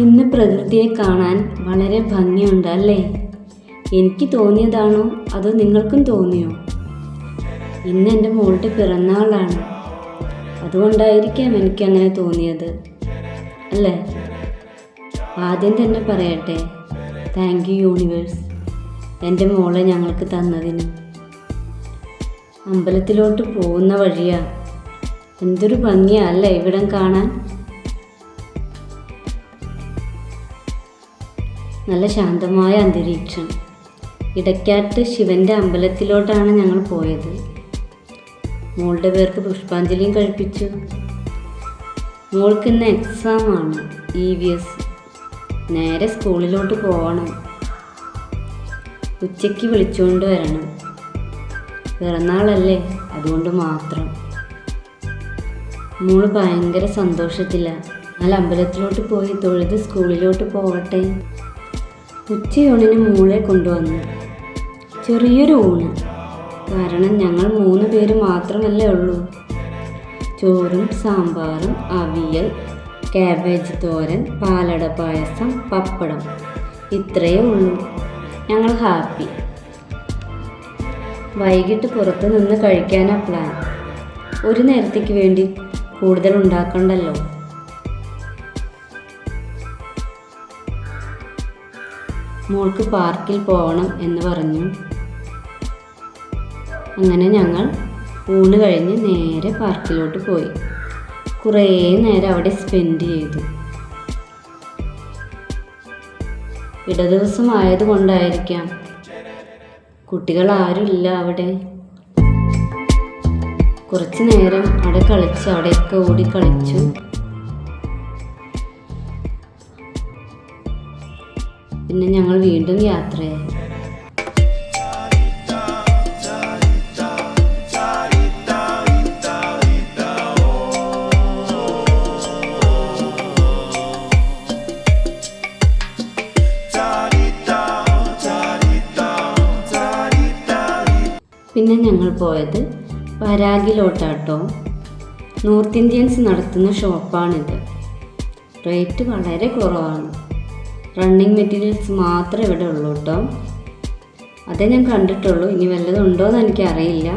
ഇന്ന് പ്രകൃതിയെ കാണാൻ വളരെ ഭംഗിയുണ്ട് അല്ലേ? എനിക്ക് തോന്നിയതാണോ അതോ നിങ്ങൾക്കും തോന്നിയോ? ഇന്ന് എൻ്റെ മോളുടെ പിറന്നാളാണ്, അതുകൊണ്ടായിരിക്കാം എനിക്കങ്ങനെ തോന്നിയത് അല്ലേ? ആദ്യം തന്നെ പറയട്ടെ, താങ്ക് യു യൂണിവേഴ്സ്, എൻ്റെ മോളെ ഞങ്ങൾക്ക് തന്നതിന്. അമ്പലത്തിലോട്ട് പോകുന്ന വഴിയാ, എന്തൊരു ഭംഗിയാ അല്ലേ ഇവിടം കാണാൻ. നല്ല ശാന്തമായ അന്തരീക്ഷം. ഇടയ്ക്കാട്ട് ശിവൻ്റെ അമ്പലത്തിലോട്ടാണ് ഞങ്ങൾ പോയത്. മോളുടെ പേർക്ക് പുഷ്പാഞ്ജലിയും കഴിപ്പിച്ചു. മോൾക്ക് ഇന്ന് എക്സാമാണ്, EVS. നേരെ സ്കൂളിലോട്ട് പോകണം. ഉച്ചയ്ക്ക് വിളിച്ചുകൊണ്ട് വരണം. പിറന്നാളല്ലേ, അതുകൊണ്ട് മാത്രം. മോള് ഭയങ്കര സന്തോഷത്തിലാണ്. എന്നാൽ അമ്പലത്തിലോട്ട് പോയി തൊഴുത് സ്കൂളിലോട്ട് പോകട്ടെ. ഉച്ചയൂണിന് മോളെ കൊണ്ടുവന്നു. ചെറിയൊരു ഊണ്, കാരണം ഞങ്ങൾ 3 പേര് മാത്രമല്ലേ ഉള്ളൂ. ചോറും സാമ്പാറും, അവിയൽ, കാബേജ് തോരൻ, പാലട പായസം, പപ്പടം, ഇത്രയേ ഉള്ളൂ. ഞങ്ങൾ ഹാപ്പി. വൈകിട്ട് പുറത്ത് നിന്ന് കഴിക്കാനാണ് പ്ലാൻ. ഒരു നേരത്തേക്ക് വേണ്ടി കൂടുതൽ ഉണ്ടാക്കണ്ടല്ലോ. മോൾക്ക് പാർക്കിൽ പോകണം എന്ന് പറഞ്ഞു. അങ്ങനെ ഞങ്ങൾ ഊണ് കഴിഞ്ഞ് നേരെ പാർക്കിലോട്ട് പോയി. കുറേ നേരം അവിടെ സ്പെൻഡ് ചെയ്തു. ഇടദിവസം ആയതുകൊണ്ടായിരിക്കാം കുട്ടികൾ ആരുമില്ല അവിടെ. കുറച്ച് നേരം അവിടെ കളിച്ചു, അവിടെയൊക്കെ ഓടി കളിച്ചു. പിന്നെ ഞങ്ങൾ വീണ്ടും യാത്രയായി. പിന്നെ ഞങ്ങൾ പോയത് പരാഗിലോട്ടാട്ടോ. നോർത്ത് ഇന്ത്യൻസ് നടത്തുന്ന ഷോപ്പാണിത്. റേറ്റ് വളരെ കുറവാണ്. റണ്ണിങ് മെറ്റീരിയൽസ് മാത്രമേ ഇവിടെ ഉള്ളൂ കേട്ടോ. അതേ ഞാൻ കണ്ടിട്ടുള്ളൂ, ഇനി വല്ലതും ഉണ്ടോയെന്ന് എനിക്കറിയില്ല.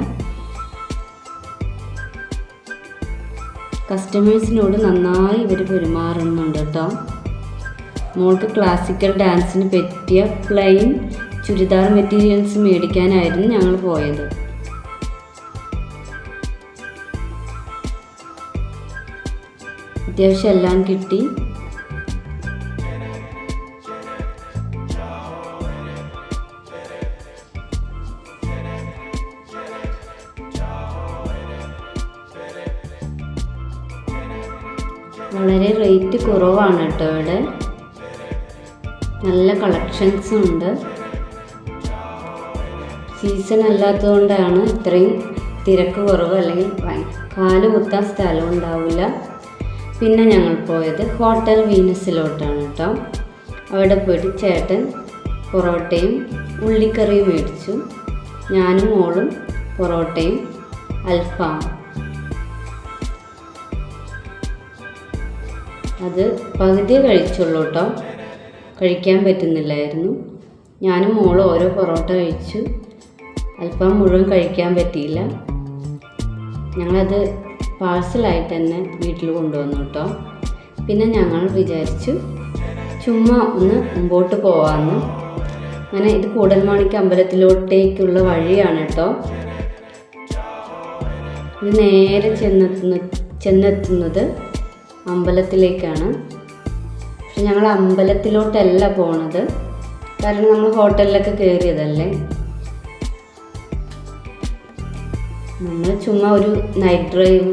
കസ്റ്റമേഴ്സിനോട് നന്നായി ഇവർ പെരുമാറുന്നുണ്ട് കേട്ടോ. മോൾക്ക് ക്ലാസിക്കൽ ഡാൻസിന് പറ്റിയ പ്ലെയിൻ ചുരിദാർ മെറ്റീരിയൽസ് മേടിക്കാനായിരുന്നു ഞങ്ങൾ പോയത്. അത്യാവശ്യം എല്ലാം കിട്ടി. വളരെ റേറ്റ് കുറവാണ് കേട്ടോ ഇവിടെ. നല്ല കളക്ഷൻസും ഉണ്ട്. സീസൺ അല്ലാത്തതുകൊണ്ടാണ് ഇത്രയും തിരക്ക് കുറവ്, അല്ലെങ്കിൽ കാല് കുത്താൻ സ്ഥലം ഉണ്ടാവില്ല. പിന്നെ ഞങ്ങൾ പോയത് ഹോട്ടൽ വീനസിലോട്ടാണ് കേട്ടോ. അവിടെ പോയിട്ട് ചേട്ടൻ പൊറോട്ടയും ഉള്ളിക്കറിയും മേടിച്ചു. ഞാനും മോളും പൊറോട്ടയും അൽഫാം. അത് പകുതിയേ കഴിച്ചുള്ളൂ കേട്ടോ, കഴിക്കാൻ പറ്റുന്നില്ലായിരുന്നു. ഞാനും മോളും ഓരോ പൊറോട്ട കഴിച്ചു. അൽഫാം മുഴുവൻ കഴിക്കാൻ പറ്റിയില്ല. ഞങ്ങളത് പാഴ്സലായിട്ട് തന്നെ വീട്ടിൽ കൊണ്ടുവന്നു കേട്ടോ. പിന്നെ ഞങ്ങൾ വിചാരിച്ചു ചുമ്മാ ഒന്ന് മുമ്പോട്ട് പോകാമെന്ന്. അങ്ങനെ ഇത് കൂടൽമാണിക്യം അമ്പലത്തിലോട്ടേക്കുള്ള വഴിയാണ് കേട്ടോ. ഇത് നേരെ ചെന്നെത്തുന്നത് അമ്പലത്തിലേക്കാണ്. പക്ഷെ ഞങ്ങൾ അമ്പലത്തിലോട്ടല്ല പോണത്, കാരണം നമ്മൾ ഹോട്ടലിലൊക്കെ കയറിയതല്ലേ. നമ്മൾ ചുമ്മാ ഒരു നൈറ്റ് ഡ്രൈവ്,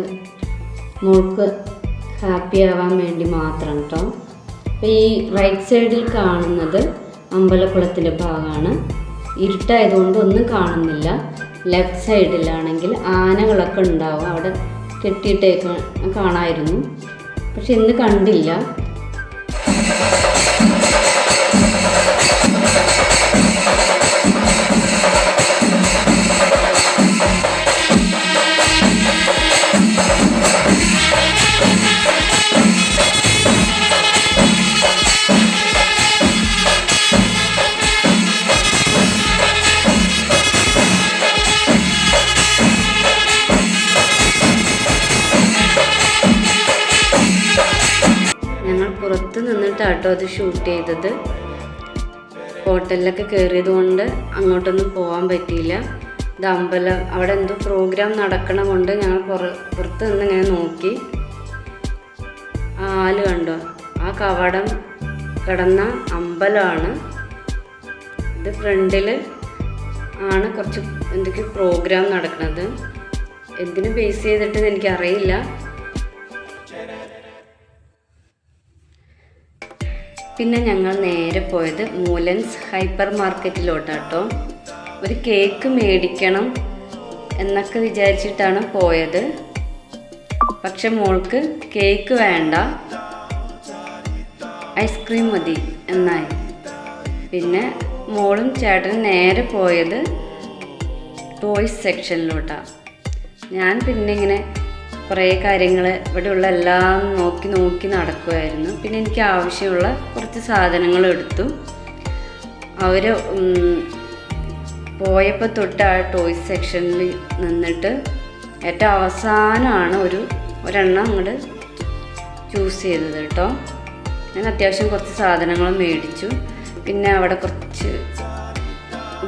മോൾക്ക് ഹാപ്പി ആവാൻ വേണ്ടി മാത്രം കേട്ടോ. അപ്പോൾ ഈ റൈറ്റ് സൈഡിൽ കാണുന്നത് അമ്പലക്കുളത്തിൻ്റെ ഭാഗമാണ്. ഇരുട്ടായതുകൊണ്ട് ഒന്നും കാണുന്നില്ല. ലെഫ്റ്റ് സൈഡിലാണെങ്കിൽ ആനകളൊക്കെ ഉണ്ടാവും, അവിടെ കെട്ടിയിട്ടേക്ക് കാണാമായിരുന്നു. പക്ഷെ ഇന്ന് കണ്ടില്ല. പുറത്ത് നിന്നിട്ടാട്ടോ അത് ഷൂട്ട് ചെയ്തത്. ഹോട്ടലിലൊക്കെ കയറിയത് കൊണ്ട് അങ്ങോട്ടൊന്നും പോകാൻ പറ്റിയില്ല. ഇത് അമ്പലം, അവിടെ എന്തോ പ്രോഗ്രാം നടക്കണ കൊണ്ട് ഞങ്ങൾ പുറത്ത് നിന്ന് ഇങ്ങനെ നോക്കി. ആല് കണ്ടോ, ആ കവാടം കിടന്ന അമ്പലമാണ് ഇത്. ഫ്രണ്ടിൽ ആണ് കുറച്ച് എന്തൊക്കെയോ പ്രോഗ്രാം നടക്കുന്നത്. എന്തിനു ബേസ് ചെയ്തിട്ടെന്ന് എനിക്കറിയില്ല. പിന്നെ ഞങ്ങൾ നേരെ പോയത് മൂലൻസ് ഹൈപ്പർ മാർക്കറ്റിലോട്ടാട്ടോ. ഒരു കേക്ക് മേടിക്കണം എന്നൊക്കെ വിചാരിച്ചിട്ടാണ് പോയത്. പക്ഷെ മോൾക്ക് കേക്ക് വേണ്ട, ഐസ്ക്രീം മതി എന്നായി. പിന്നെ മോളും ചേട്ടനും നേരെ പോയത് ടോയ്സ് സെക്ഷനിലോട്ടാണ്. ഞാൻ പിന്നെ ഇങ്ങനെ കുറേ കാര്യങ്ങൾ ഇവിടെയുള്ള എല്ലാം നോക്കി നടക്കുമായിരുന്നു. പിന്നെ എനിക്ക് ആവശ്യമുള്ള കുറച്ച് സാധനങ്ങൾ എടുത്തു. അവർ പോയപ്പോൾ തൊട്ട് ആ ടോയ്സ് സെക്ഷനിൽ നിന്നിട്ട് ഏറ്റവും അവസാനമാണ് ഒരെണ്ണം അങ്ങോട്ട് ചൂസ് ചെയ്തത് കേട്ടോ. ഞാൻ അത്യാവശ്യം കുറച്ച് സാധനങ്ങൾ മേടിച്ചു. പിന്നെ അവിടെ കുറച്ച്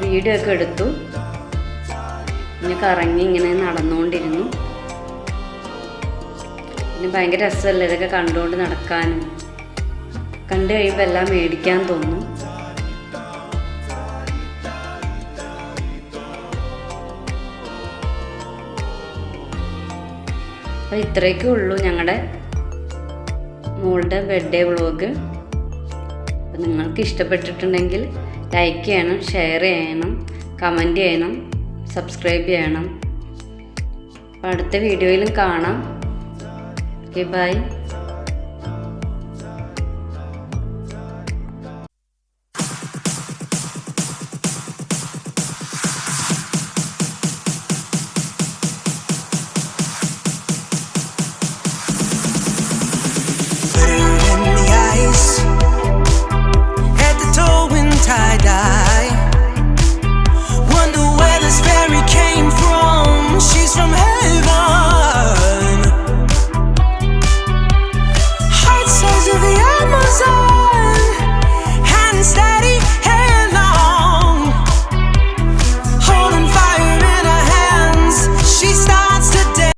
വീഡിയോ ഒക്കെ എടുത്തു. പിന്നെ കറങ്ങി ഇങ്ങനെ നടന്നുകൊണ്ടിരുന്നു. പിന്നെ ഭയങ്കര രസമല്ലേ ഇതൊക്കെ കണ്ടുകൊണ്ട് നടക്കാനും. കണ്ടു കഴിയുമ്പോൾ എല്ലാം മേടിക്കാൻ തോന്നും. അപ്പോൾ ഇത്രയൊക്കെ ഉള്ളൂ ഞങ്ങളുടെ മോളുടെ ബർത്ത്ഡേ വ്ളോഗ്. അപ്പോൾ നിങ്ങൾക്ക് ഇഷ്ടപ്പെട്ടിട്ടുണ്ടെങ്കിൽ ലൈക്ക് ചെയ്യണം, ഷെയർ ചെയ്യണം, കമൻറ്റ് ചെയ്യണം, സബ്സ്ക്രൈബ് ചെയ്യണം. അപ്പോൾ അടുത്ത വീഡിയോയിലും കാണാം. Okay, by.